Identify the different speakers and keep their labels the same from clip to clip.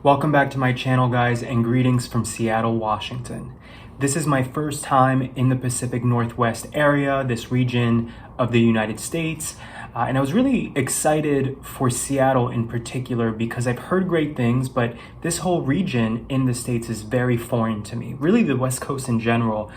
Speaker 1: Welcome back to my channel, guys, and greetings from Seattle, Washington. This is my first time in the Pacific Northwest area, this region of the United States, and I was really excited for Seattle in particular because I've heard great things, but this whole region in the States is very foreign to me. Really, the West Coast in general.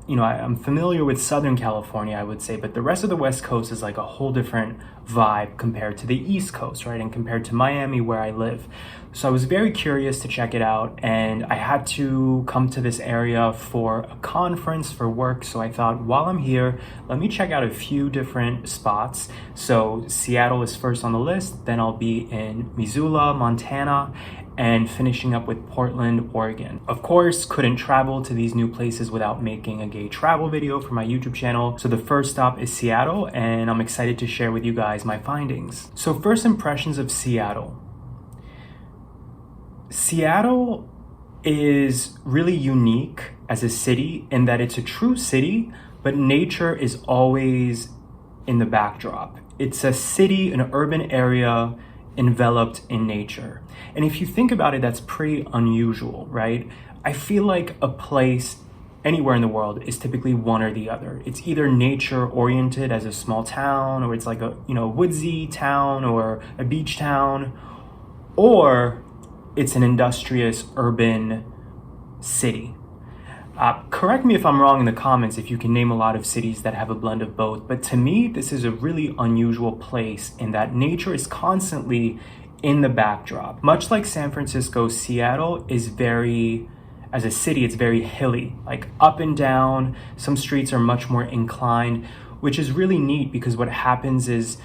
Speaker 1: I'm familiar with Southern California, I would say, but the rest of the West Coast is like a whole different vibe compared to the East Coast, right? And compared to Miami, where I live. So I was very curious to check it out, and I had to come to this area for a conference for work. So I thought, while I'm here, let me check out a few different spots. So Seattle is first on the list, then I'll be in Missoula, Montana, and finishing up with Portland, Oregon. Of course, couldn't travel to these new places without making a gay travel video for my YouTube channel. So the first stop is Seattle, and I'm excited to share with you guys my findings. So first impressions of Seattle. Seattle is really unique as a city in that it's a true city, but nature is always in the backdrop. It's a city, an urban area enveloped in nature. And if you think about it, that's pretty unusual, right? I feel like a place anywhere in the world is typically one or the other. It's either nature oriented as a small town, or it's like a woodsy town or a beach town, or it's an industrious urban city. Correct me if I'm wrong in the comments if you can name a lot of cities that have a blend of both, but to me, this is a really unusual place in that nature is constantly in the backdrop. Much like San Francisco, Seattle is as a city, it's very hilly, like up and down. Some streets are much more inclined, which is really neat because what happens is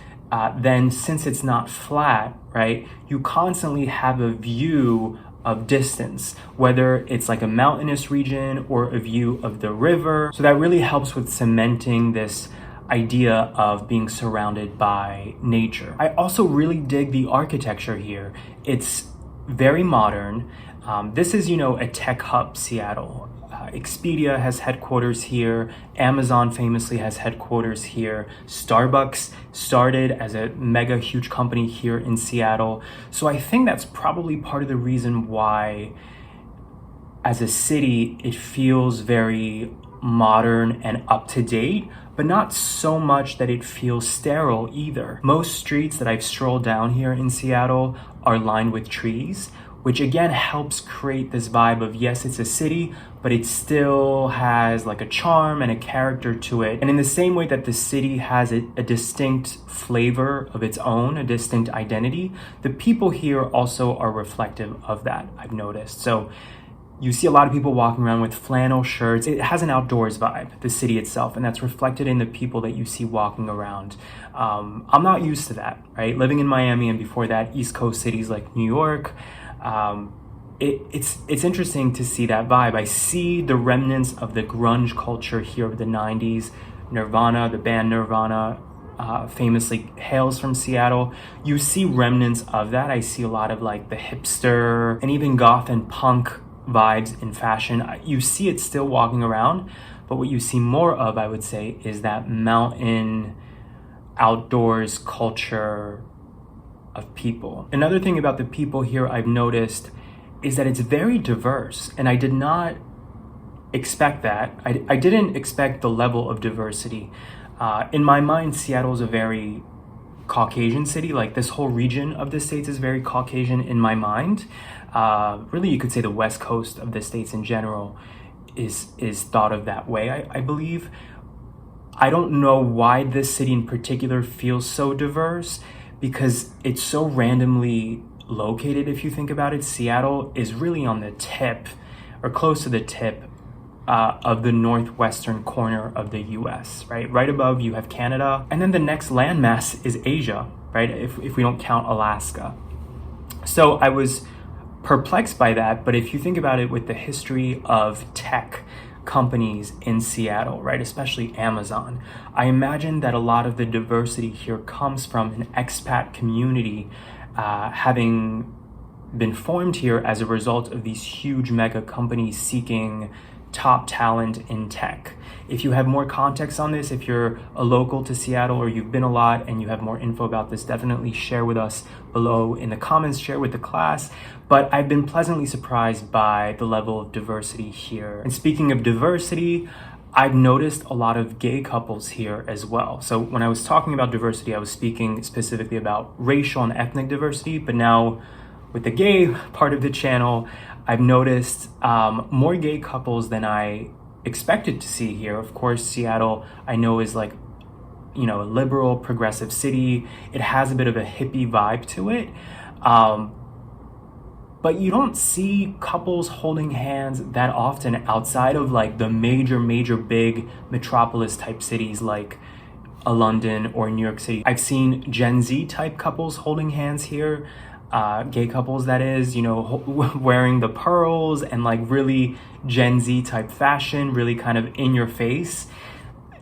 Speaker 1: then since it's not flat, right, you constantly have a view of distance, whether it's like a mountainous region or a view of the river. So that really helps with cementing this idea of being surrounded by nature. I also really dig the architecture here. It's very modern. This is, a tech hub, Seattle. Expedia has headquarters here. Amazon famously has headquarters here. Starbucks started as a mega huge company here in Seattle. So I think that's probably part of the reason why, as a city, it feels very modern and up to date, but not so much that it feels sterile either. Most streets that I've strolled down here in Seattle are lined with trees, which again helps create this vibe of, yes, it's a city, but it still has like a charm and a character to it. And in the same way that the city has a distinct flavor of its own, a distinct identity, the people here also are reflective of that, I've noticed. So you see a lot of people walking around with flannel shirts. It has an outdoors vibe, the city itself, and that's reflected in the people that you see walking around. I'm not used to that, right? Living in Miami and before that, East Coast cities like New York, it's interesting to see that vibe. I see the remnants of the grunge culture here of the 90s. Nirvana, the band Nirvana, famously hails from Seattle. You see remnants of that. I see a lot of like the hipster and even goth and punk vibes in fashion. You see it still walking around, but what you see more of, I would say, is that mountain outdoors culture of people. Another thing about the people here I've noticed is that it's very diverse, and I did not expect that. I didn't expect the level of diversity. In my mind, Seattle is a very Caucasian city. Like this whole region of the States is very Caucasian in my mind. Really, you could say the West Coast of the States in general is thought of that way, I believe. I don't know why this city in particular feels so diverse, because it's so randomly located. If you think about it, Seattle is really on the tip or close to the tip of the northwestern corner of the US, right? Right above you have Canada, and then the next landmass is Asia, right? If we don't count Alaska. So I was perplexed by that, but if you think about it with the history of tech companies in Seattle, right, especially Amazon, I imagine that a lot of the diversity here comes from an expat community having been formed here as a result of these huge mega companies seeking top talent in tech. If you have more context on this, if you're a local to Seattle or you've been a lot and you have more info about this, definitely share with us below in the comments, share with the class. But I've been pleasantly surprised by the level of diversity here. And speaking of diversity, I've noticed a lot of gay couples here as well. So when I was talking about diversity, I was speaking specifically about racial and ethnic diversity, but now with the gay part of the channel, I've noticed more gay couples than I expected to see here. Of course, Seattle, I know, is like, you know, a liberal, progressive city. It has a bit of a hippie vibe to it. But you don't see couples holding hands that often outside of like the major big metropolis type cities like a London or New York City. I've seen Gen Z type couples holding hands here. Gay couples, that is, you know, wearing the pearls and like really Gen Z type fashion, really kind of in your face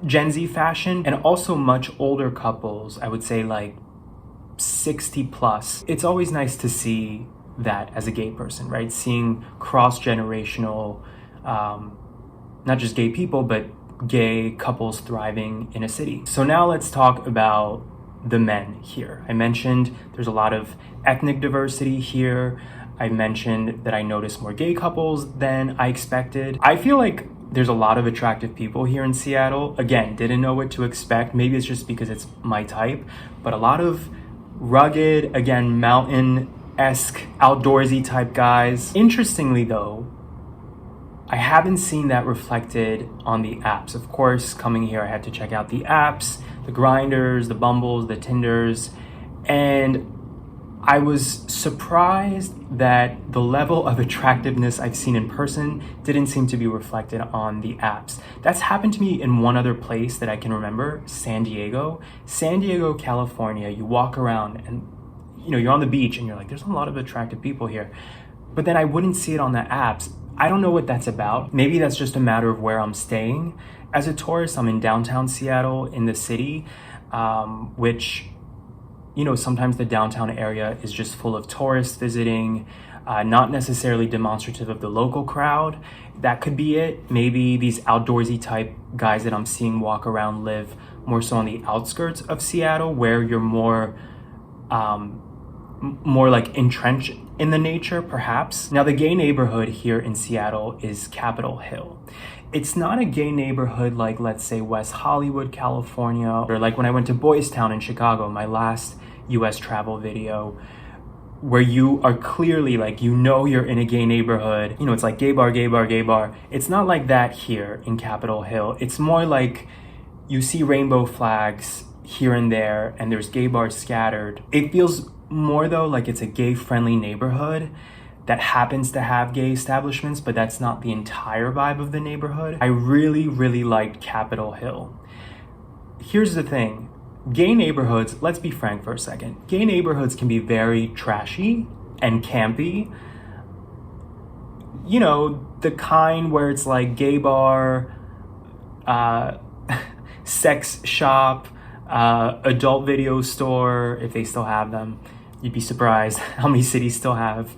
Speaker 1: Gen Z fashion, and also much older couples, I would say like 60 plus. It's always nice to see that as a gay person, right? Seeing cross-generational, not just gay people, but gay couples thriving in a city. So now let's talk about the men here. I mentioned there's a lot of ethnic diversity here. I mentioned that I noticed more gay couples than I expected. I feel like there's a lot of attractive people here in Seattle. Again, didn't know what to expect. Maybe it's just because it's my type, but a lot of rugged, again, mountain-esque, outdoorsy type guys. Interestingly though, I haven't seen that reflected on the apps. Of course, coming here, I had to check out the apps, the Grinders, the Bumbles, the Tinders, and I was surprised that the level of attractiveness I've seen in person didn't seem to be reflected on the apps. That's happened to me in one other place that I can remember, San Diego. San Diego, California, you walk around and, you know, you're on the beach and you're like, there's a lot of attractive people here. But then I wouldn't see it on the apps. I don't know what that's about. Maybe that's just a matter of where I'm staying. As a tourist, I'm in downtown Seattle in the city, which, you know, sometimes the downtown area is just full of tourists visiting, not necessarily demonstrative of the local crowd. That could be it. Maybe these outdoorsy type guys that I'm seeing walk around live more so on the outskirts of Seattle, where you're more like entrenched in the nature, perhaps. Now, the gay neighborhood here in Seattle is Capitol Hill. It's not a gay neighborhood like, let's say, West Hollywood, California, or like when I went to Boys Town in Chicago, my last US travel video, where you are clearly like, you know, you're in a gay neighborhood. You know, it's like gay bar, gay bar, gay bar. It's not like that here in Capitol Hill. It's more like you see rainbow flags here and there, and there's gay bars scattered. It feels more though like it's a gay friendly neighborhood that happens to have gay establishments, but that's not the entire vibe of the neighborhood. I really liked Capitol Hill. Here's the thing. Gay neighborhoods, let's be frank for a second. Gay neighborhoods can be very trashy and campy. You know, the kind where it's like gay bar, sex shop, adult video store, if they still have them. You'd be surprised how many cities still have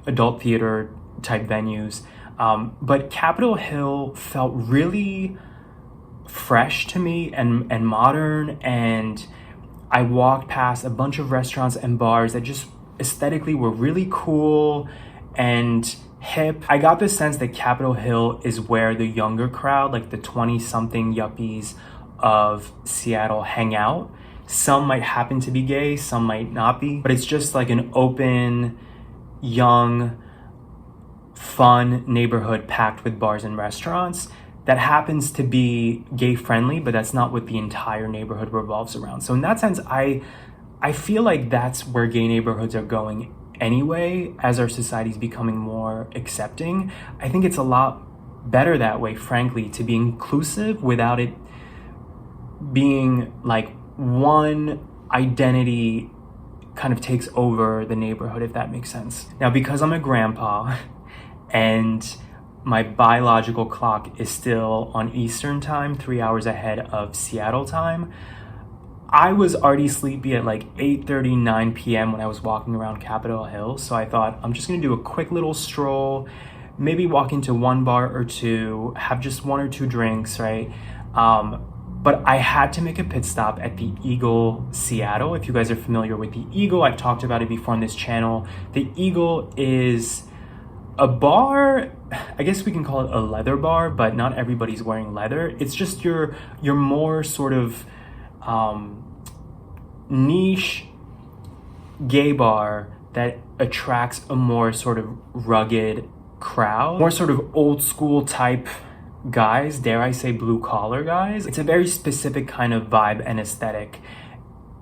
Speaker 1: adult theater type venues. But Capitol Hill felt really fresh to me and modern, and I walked past a bunch of restaurants and bars that just aesthetically were really cool and hip. I got the sense that Capitol Hill is where the younger crowd, like the 20-something yuppies of Seattle, hang out. Some might happen to be gay, some might not be, but it's just like an open, young, fun neighborhood packed with bars and restaurants that happens to be gay friendly, but that's not what the entire neighborhood revolves around. So in that sense, I feel like that's where gay neighborhoods are going anyway, as our society is becoming more accepting. I think it's a lot better that way, frankly, to be inclusive without it being like one identity kind of takes over the neighborhood, if that makes sense. Now, because I'm a grandpa and my biological clock is still on Eastern time, 3 hours ahead of Seattle time, I was already sleepy at like 8:30, 9 p.m. when I was walking around Capitol Hill. So I thought, I'm just gonna do a quick little stroll, maybe walk into one bar or two, have just one or two drinks, right? But I had to make a pit stop at the Eagle Seattle. If you guys are familiar with the Eagle, I've talked about it before on this channel. The Eagle is a bar, I guess we can call it a leather bar, but not everybody's wearing leather. It's just your more sort of niche gay bar that attracts a more sort of rugged crowd, more sort of old school type guys, dare I say blue collar guys. It's a very specific kind of vibe and aesthetic.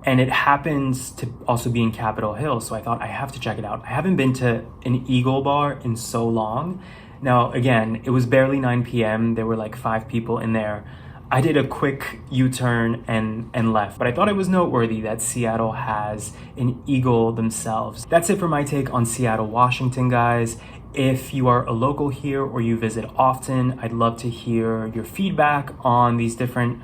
Speaker 1: And it happens to also be in Capitol Hill, so I thought I have to check it out. I haven't been to an Eagle bar in so long. Now, again, it was barely 9 p.m. There were like 5 people in there. I did a quick U-turn and left, but I thought it was noteworthy that Seattle has an Eagle themselves. That's it for my take on Seattle, Washington, guys. If you are a local here or you visit often, I'd love to hear your feedback on these different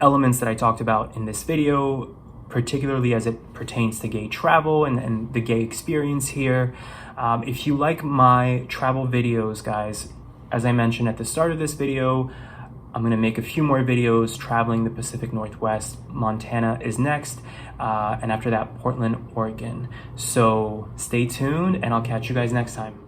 Speaker 1: elements that I talked about in this video, particularly as it pertains to gay travel and the gay experience here. If you like my travel videos, guys, as I mentioned at the start of this video, I'm gonna make a few more videos traveling the Pacific Northwest. Montana is next, and after that, Portland, Oregon. So stay tuned, and I'll catch you guys next time.